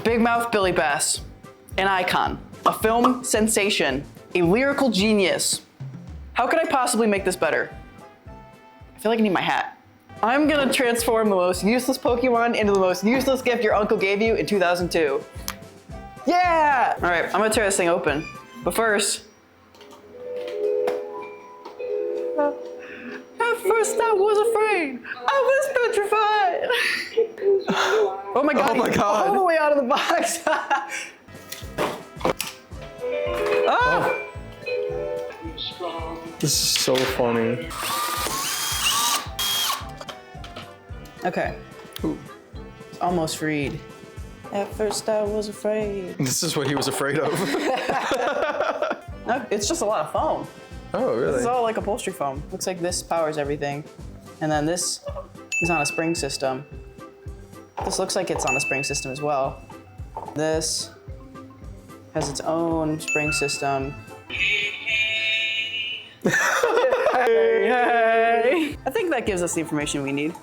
Big Mouth Billy Bass, an icon, a film sensation, a lyrical genius. How could I possibly make this better? I feel like I need my hat. I'm gonna transform the most useless Pokemon into the most useless gift your uncle gave you in 2002. Yeah! All right, I'm gonna tear this thing open. But first, at first I was afraid. I was petrified. Oh my god. Oh my god. All the way out of the box. Ah! This is so funny. Okay. Ooh. Almost freed. At first I was afraid. This is what he was afraid of. No, it's just a lot of foam. Oh, really? This is all like upholstery foam. Looks like this powers everything. And then this is on a spring system. This looks like it's on a spring system as well. This has its own spring system. Hey. I think that gives us the information we need.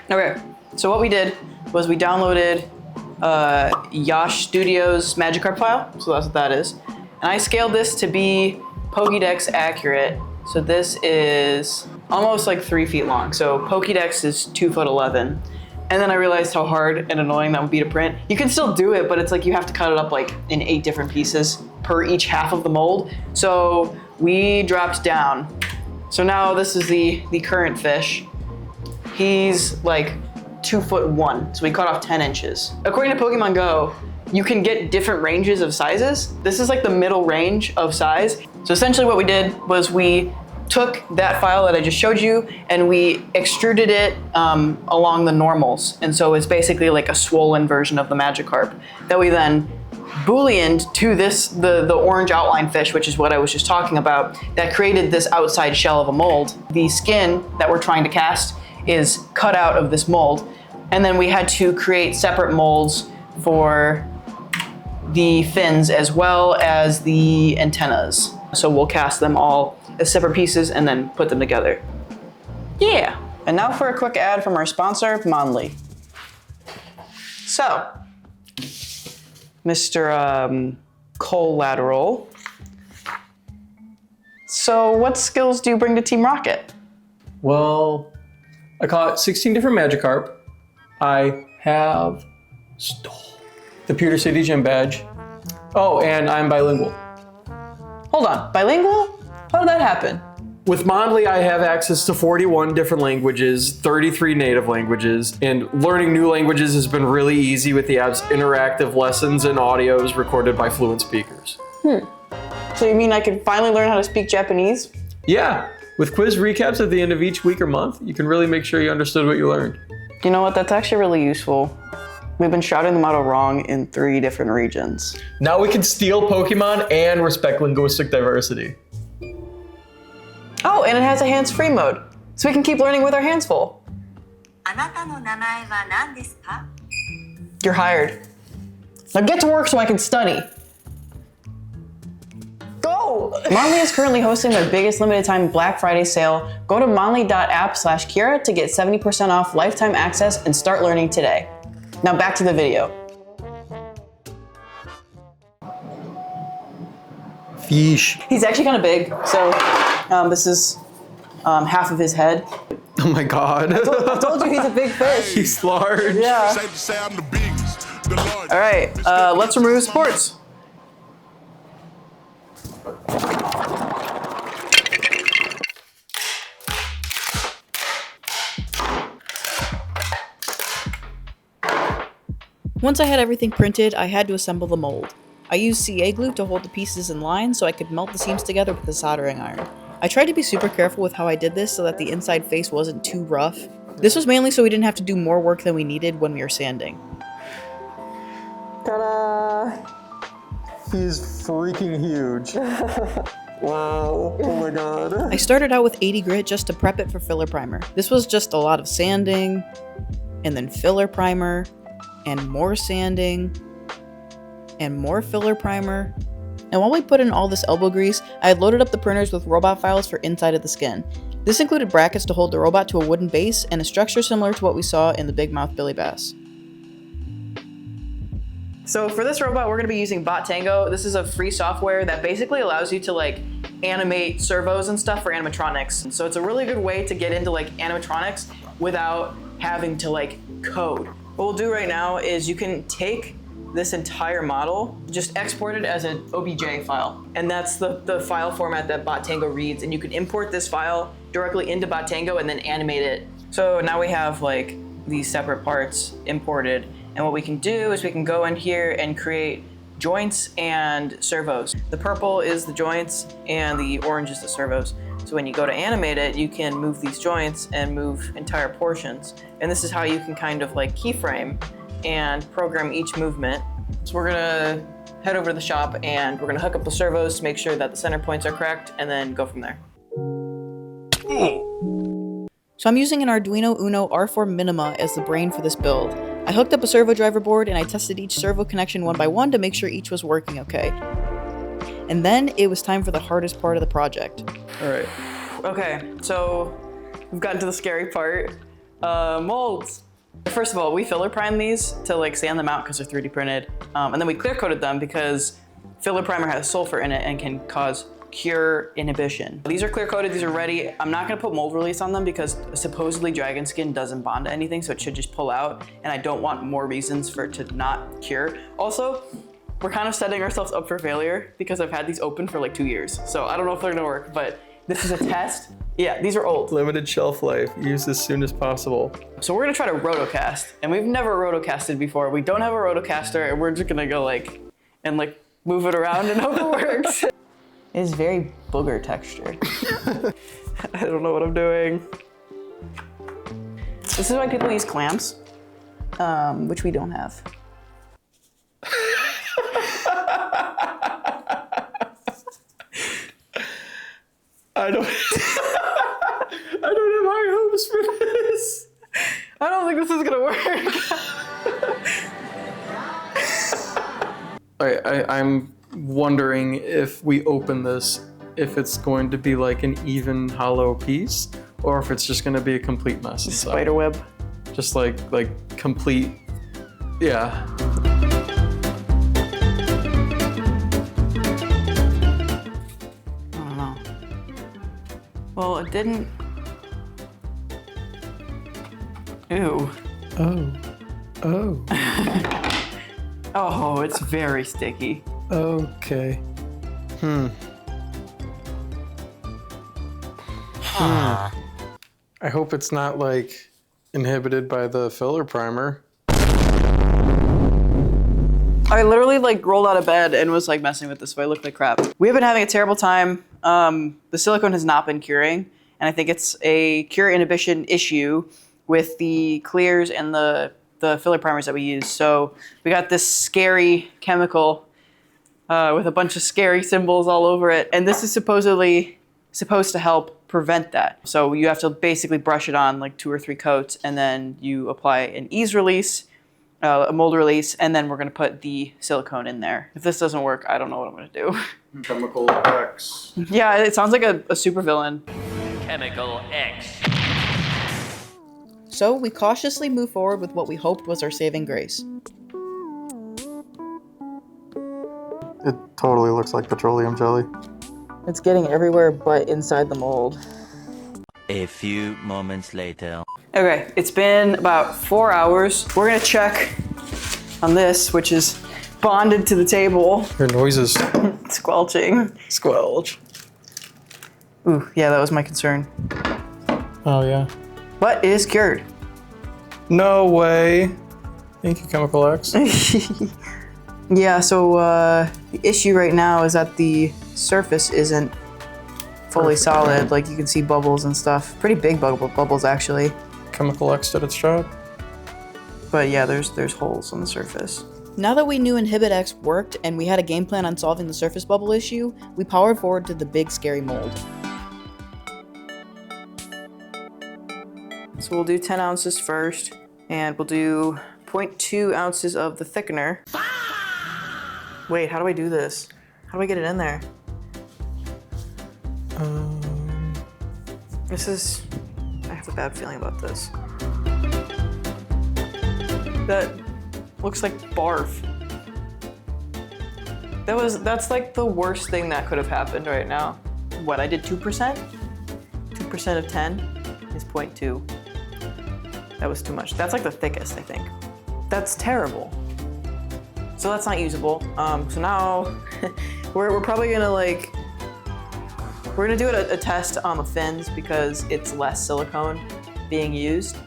Okay, so what we did was we downloaded Yash Studios Magikarp file, so that's what that is. And I scaled this to be Pokédex accurate. So this is almost like 3 feet long. So Pokédex is 2'11". And then I realized how hard and annoying that would be to print. You can still do it, but it's like you have to cut it up like in 8 different pieces per each half of the mold. So we dropped down. So now this is the current fish. He's like 2'1", so we cut off 10 inches. According to Pokemon Go, you can get different ranges of sizes. This is like the middle range of size. So essentially what we did was we took that file that I just showed you and we extruded it along the normals. And so it's basically like a swollen version of the Magikarp that we then booleaned to this, the orange outline fish, which is what I was just talking about, that created this outside shell of a mold. The skin that we're trying to cast is cut out of this mold. And then we had to create separate molds for the fins as well as the antennas. So we'll cast them all as separate pieces and then put them together. Yeah. And now for a quick ad from our sponsor, Monly. So, Mr. Collateral. So what skills do you bring to Team Rocket? Well, I caught 16 different Magikarp. I have the Pewter City Gym badge. Oh, and I'm bilingual. Hold on, bilingual? How did that happen? With Mondly, I have access to 41 different languages, 33 native languages, and learning new languages has been really easy with the app's interactive lessons and audios recorded by fluent speakers. So you mean I could finally learn how to speak Japanese? Yeah, with quiz recaps at the end of each week or month, you can really make sure you understood what you learned. You know what, that's actually really useful. We've been shouting the motto wrong in 3 different regions. Now we can steal Pokemon and respect linguistic diversity. Oh, and it has a hands-free mode, so we can keep learning with our hands full. あなたの名前は何ですか? You're hired. Now get to work so I can study. Go! Monly is currently hosting their biggest limited time Black Friday sale. Go to monly.app/Kira to get 70% off lifetime access and start learning today. Now back to the video. Yeesh. He's actually kind of big, so this is half of his head. Oh my god. I told you he's a big fish. He's large. Yeah. All right, let's remove sports. Once I had everything printed, I had to assemble the mold. I used CA glue to hold the pieces in line so I could melt the seams together with a soldering iron. I tried to be super careful with how I did this so that the inside face wasn't too rough. This was mainly so we didn't have to do more work than we needed when we were sanding. Ta-da! He's freaking huge. Wow, oh my god. I started out with 80 grit just to prep it for filler primer. This was just a lot of sanding, and then filler primer, and more sanding, and more filler primer. And while we put in all this elbow grease, I had loaded up the printers with robot files for inside of the skin. This included brackets to hold the robot to a wooden base and a structure similar to what we saw in the Big Mouth Billy Bass. So for this robot, we're gonna be using Bottango. This is a free software that basically allows you to like animate servos and stuff for animatronics. And so it's a really good way to get into like animatronics without having to like code. What we'll do right now is you can take this entire model, just export it as an OBJ file. And that's the file format that Bottango reads. And you can import this file directly into Bottango and then animate it. So now we have like these separate parts imported. And what we can do is we can go in here and create joints and servos. The purple is the joints and the orange is the servos. So when you go to animate it, you can move these joints and move entire portions. And this is how you can kind of like keyframe and program each movement. So we're gonna head over to the shop and we're gonna hook up the servos to make sure that the center points are correct and then go from there. So I'm using an Arduino Uno R4 Minima as the brain for this build. I hooked up a servo driver board and I tested each servo connection one by one to make sure each was working okay. And then it was time for the hardest part of the project. All right. Okay, so we've gotten to the scary part. Molds. First of all, we filler prime these to like sand them out because they're 3D printed. And then we clear coated them because filler primer has sulfur in it and can cause cure inhibition. These are clear coated, these are ready. I'm not gonna put mold release on them because supposedly dragon skin doesn't bond to anything, so it should just pull out. And I don't want more reasons for it to not cure. Also, we're kind of setting ourselves up for failure because I've had these open for like 2 years. So I don't know if they're gonna work, but this is a test. Yeah, these are old. Limited shelf life. Use as soon as possible. So we're gonna try to rotocast, and we've never rotocasted before. We don't have a rotocaster, and we're just gonna go like move it around and hope it works. It is very booger texture. I don't know what I'm doing. This is why people use clamps, which we don't have. I don't have high hopes for this. I don't think this is gonna work. I'm wondering if we open this, if it's going to be like an even hollow piece, or if it's just going to be a complete mess. Spider web. Just like complete, yeah. I don't know. Well, it didn't. Ew. Oh. Oh. Oh, it's very sticky. Okay. I hope it's not like inhibited by the filler primer. I literally like rolled out of bed and was like messing with this, so I looked like crap. We've been having a terrible time. The silicone has not been curing, and I think it's a cure inhibition issue with the clears and the filler primers that we use. So we got this scary chemical with a bunch of scary symbols all over it, and this is supposedly supposed to help prevent that. So you have to basically brush it on like 2 or 3 coats, and then you apply an ease release, a mold release, and then we're gonna put the silicone in there. If this doesn't work, I don't know what I'm gonna do. Chemical X. Yeah, it sounds like a super villain. Chemical X. So we cautiously move forward with what we hoped was our saving grace. It totally looks like petroleum jelly. It's getting everywhere but inside the mold. A few moments later. Okay, it's been about 4 hours. We're gonna check on this, which is bonded to the table. Your noises. Squelching. Squelch. Ooh, yeah, that was my concern. Oh yeah. But it is cured. No way. Thank you, Chemical X. Yeah, so the issue right now is that the surface isn't fully solid. Like you can see bubbles and stuff. Pretty big bubbles actually. Chemical X did its job. But yeah, there's holes on the surface. Now that we knew Inhibit X worked and we had a game plan on solving the surface bubble issue, we powered forward to the big scary mold. So we'll do 10 ounces first, and we'll do 0.2 ounces of the thickener. Wait, how do I do this? How do I get it in there? I have a bad feeling about this. That looks like barf. That's like the worst thing that could have happened right now. What, I did 2%? 2% of 10 is 0.2. That was too much. That's like the thickest, I think. That's terrible. So that's not usable. So now we're probably gonna we're gonna do a test on the fins because it's less silicone being used.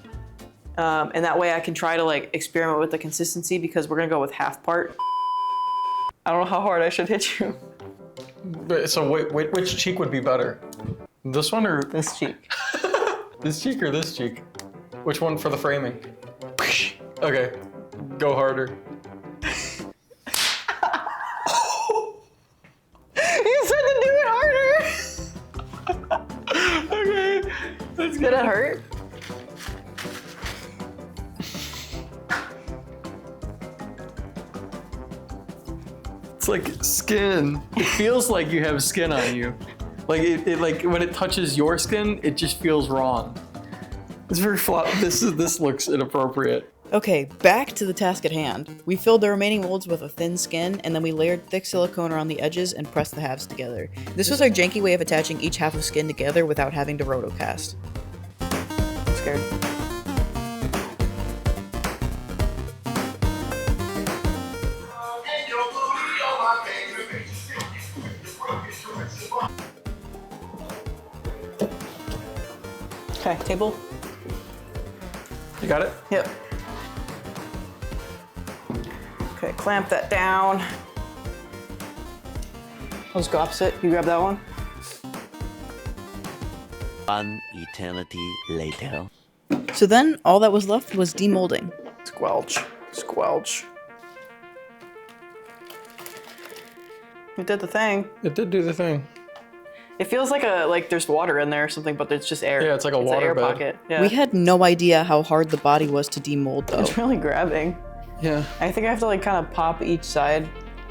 And that way I can try to experiment with the consistency because we're gonna go with half part. I don't know how hard I should hit you. So wait, which cheek would be better? This one or This cheek. this cheek or this cheek? Which one for the framing? Okay, go harder. You said to do it harder! Okay, that's Did good. it hurt? It's like skin. It feels like you have skin on you. Like it when it touches your skin, it just feels wrong. It's very flat. This looks inappropriate. Okay, back to the task at hand. We filled the remaining molds with a thin skin, and then we layered thick silicone around the edges and pressed the halves together. This was our janky way of attaching each half of skin together without having to rotocast. I'm scared. Okay, table. You got it? Yep. Okay, clamp that down. Let's go opposite. You grab that one. One eternity later. So then, all that was left was demolding. Squelch. Squelch. It did the thing. It did do the thing. It feels like there's water in there or something, but it's just air. Yeah, it's like a an water air bed. pocket. Yeah. We had no idea how hard the body was to demold, though. It's really grabbing. Yeah. I think I have to kind of pop each side.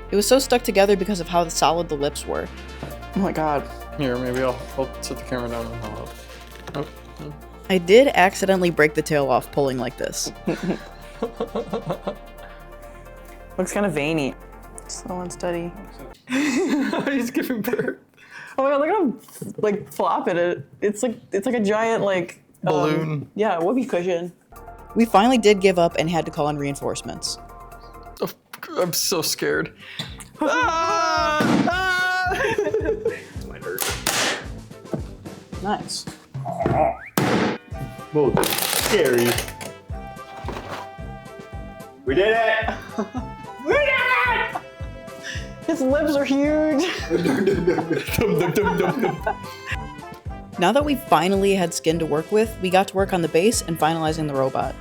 It was so stuck together because of how solid the lips were. Oh my god. Here, maybe I'll set the camera down and hold up. Oh. I did accidentally break the tail off pulling like this. Looks kind of veiny. Slow and steady. He's giving birth. Oh my god, look at him flopping it. It's like a giant Balloon. Yeah, whoopee cushion. We finally did give up and had to call in reinforcements. Oh, I'm so scared. Nice. Whoa, scary. We did it! We did it! His lips are huge. Now that we finally had skin to work with, we got to work on the base and finalizing the robot.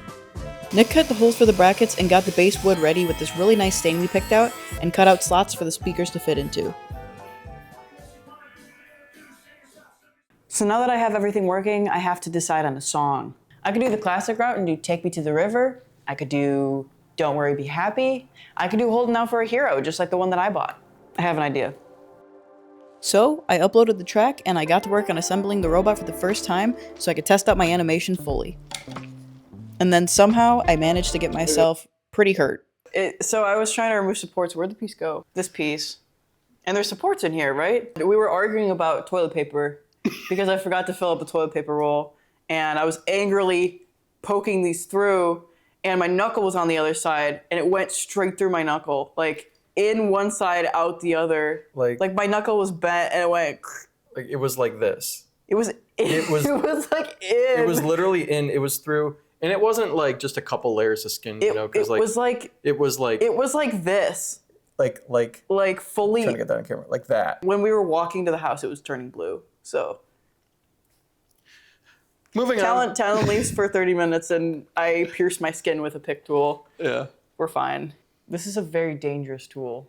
Nick cut the holes for the brackets and got the base wood ready with this really nice stain we picked out and cut out slots for the speakers to fit into. So now that I have everything working, I have to decide on a song. I could do the classic route and do Take Me to the River. I could do Don't Worry, Be Happy. I could do Holding Out for a Hero, just like the one that I bought. I have an idea. So, I uploaded the track and I got to work on assembling the robot for the first time so I could test out my animation fully. And then somehow I managed to get myself pretty hurt. So I was trying to remove supports. Where'd the piece go? This piece. And there's supports in here, right? We were arguing about toilet paper because I forgot to fill up the toilet paper roll. And I was angrily poking these through and my knuckle was on the other side and it went straight through my knuckle. In one side, out the other. Like my knuckle was bent and it went. Like it was like this. It was. It was. It was in. It was literally in. It was through, and it wasn't like just a couple layers of skin, you know, because it was like this. Like Fully. trying to get that on camera, like that. When we were walking to the house, it was turning blue. So. Moving on. Talent leaves for 30 minutes and I pierced my skin with a pick tool. Yeah. We're fine. This is a very dangerous tool.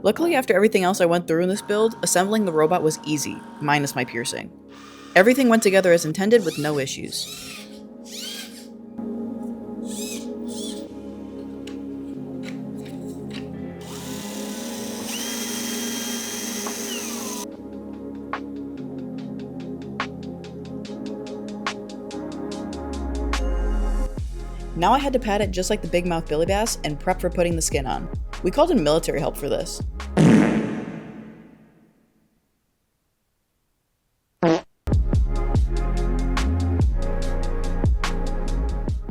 Luckily, after everything else I went through in this build, assembling the robot was easy, minus my piercing. Everything went together as intended with no issues. Now I had to pat it just like the big mouth Billy Bass and prep for putting the skin on. We called in military help for this.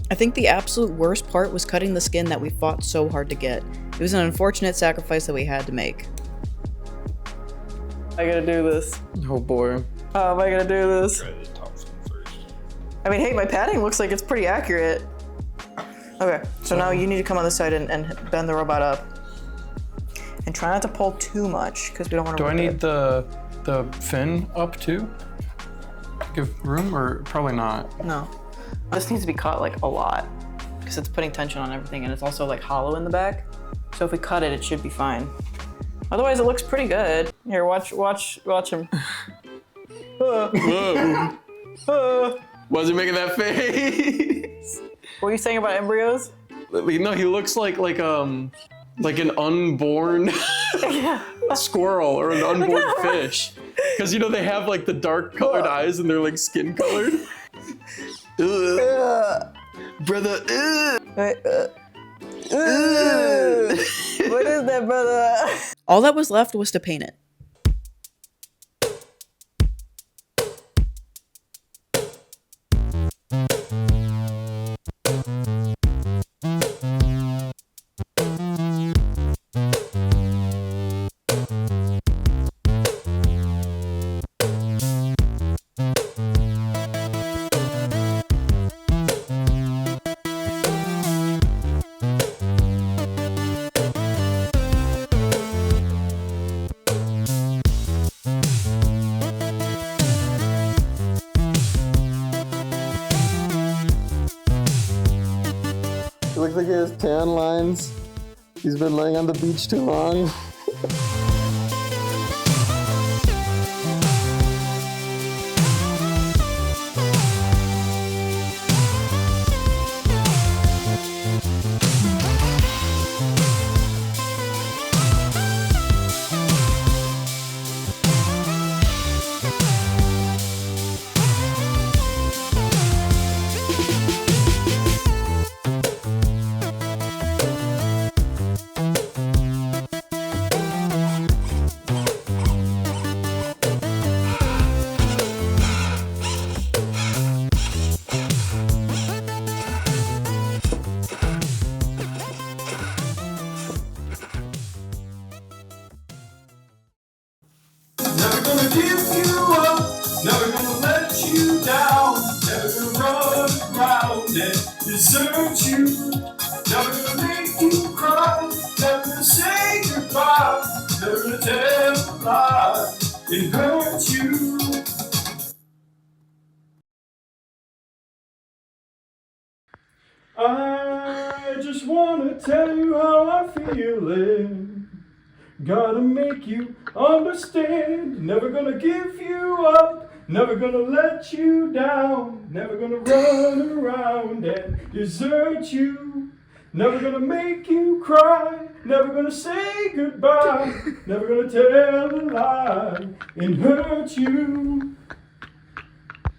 I think the absolute worst part was cutting the skin that we fought so hard to get. It was an unfortunate sacrifice that we had to make. I gotta do this. Oh boy. How am I gonna do this? Try the top skin first. I mean, hey, my padding looks like it's pretty accurate. Okay, so now you need to come on this side and bend the robot up. And try not to pull too much, because we don't want to. Do I need the fin up too? To give room, or probably not? No. This needs to be cut like a lot, because it's putting tension on everything, and it's also like hollow in the back. So if we cut it, it should be fine. Otherwise, it looks pretty good. Here, watch him. Whoa. Why is he making that face? What were you saying about embryos? No, he looks like an unborn squirrel or an unborn fish. Because you know they have like the dark colored eyes and they're like skin colored. Brother. What is that, brother? All that was left was to paint it. It looks like he has tan lines. He's been laying on the beach too long. Never gonna give you up, never gonna let you down, never gonna run around and desert you, never gonna make you cry, never gonna say goodbye, never gonna tell a lie and hurt you. I just wanna tell you how I'm feeling. Gotta make you understand. Never gonna give you up. Never gonna let you down. Never gonna run around and desert you. Never gonna make you cry. Never gonna say goodbye. Never gonna tell a lie and hurt you.